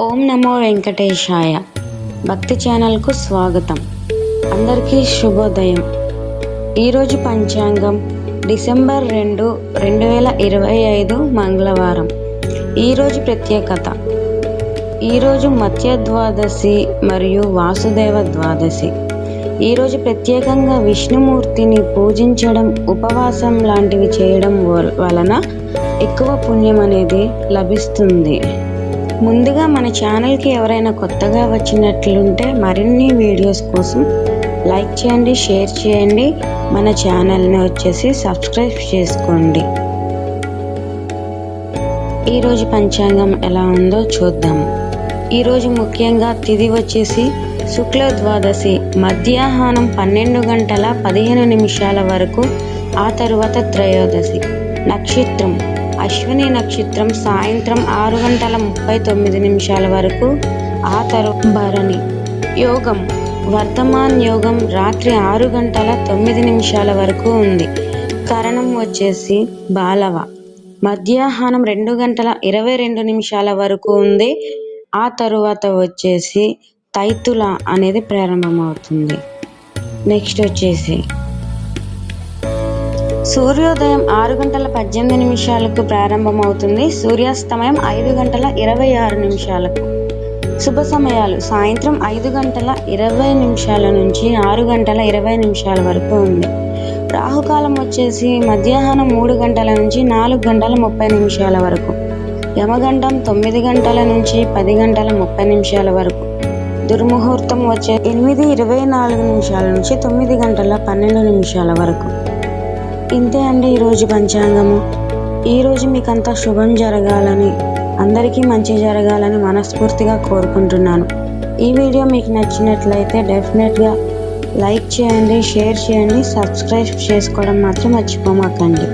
ఓం నమో వెంకటేశాయ. భక్తి ఛానల్కు స్వాగతం. అందరికీ శుభోదయం. ఈరోజు పంచాంగం డిసెంబర్ 2, 2025 మంగళవారం. ఈరోజు ప్రత్యేకత. ఈరోజు మత్య ద్వాదశి మరియు వాసుదేవ ద్వాదశి. ఈరోజు ప్రత్యేకంగా విష్ణుమూర్తిని పూజించడం, ఉపవాసం లాంటివి చేయడం వలన ఎక్కువ పుణ్యం అనేది లభిస్తుంది. ముందుగా మన ఛానల్కి ఎవరైనా కొత్తగా వచ్చినట్లుంటే మరిన్ని వీడియోస్ కోసం లైక్ చేయండి, షేర్ చేయండి. మన ఛానల్ని వచ్చేసి సబ్స్క్రైబ్ చేసుకోండి. ఈరోజు పంచాంగం ఎలా ఉందో చూద్దాం. ఈరోజు ముఖ్యంగా తిథి వచ్చేసి శుక్ల ద్వాదశి, మధ్యాహ్నం 12:15 వరకు. ఆ తరువాత త్రయోదశి. నక్షత్రం అశ్విని నక్షత్రం, సాయంత్రం 6:39 వరకు. ఆ తరువాత భరణి. యోగం వర్ధమాన్ యోగం రాత్రి 6:09 వరకు ఉంది. కరణం వచ్చేసి బాలవ, మధ్యాహ్నం 2:22 వరకు ఉంది. ఆ తరువాత వచ్చేసి తైతుల అనేది ప్రారంభమవుతుంది. నెక్స్ట్ వచ్చేసి సూర్యోదయం 6:18 ప్రారంభమవుతుంది. సూర్యాస్తమయం 5:26. శుభ సమయాలు సాయంత్రం 5:20 నుంచి 6:20 వరకు ఉంది. రాహుకాలం వచ్చేసి మధ్యాహ్నం 3 గంటల నుంచి 4:30 వరకు. యమగండం 9 గంటల నుంచి 10:30 వరకు. దుర్ముహూర్తం వచ్చే 8:24 నుంచి 9:12 వరకు. ఇంతే అండి ఈరోజు పంచాంగము. ఈరోజు మీకు అంతా శుభం జరగాలని, అందరికీ మంచి జరగాలని మనస్ఫూర్తిగా కోరుకుంటున్నాను. ఈ వీడియో మీకు నచ్చినట్లయితే డెఫినెట్గా లైక్ చేయండి, షేర్ చేయండి, సబ్స్క్రైబ్ చేసుకోవడం మాత్రం మర్చిపోమాకండి.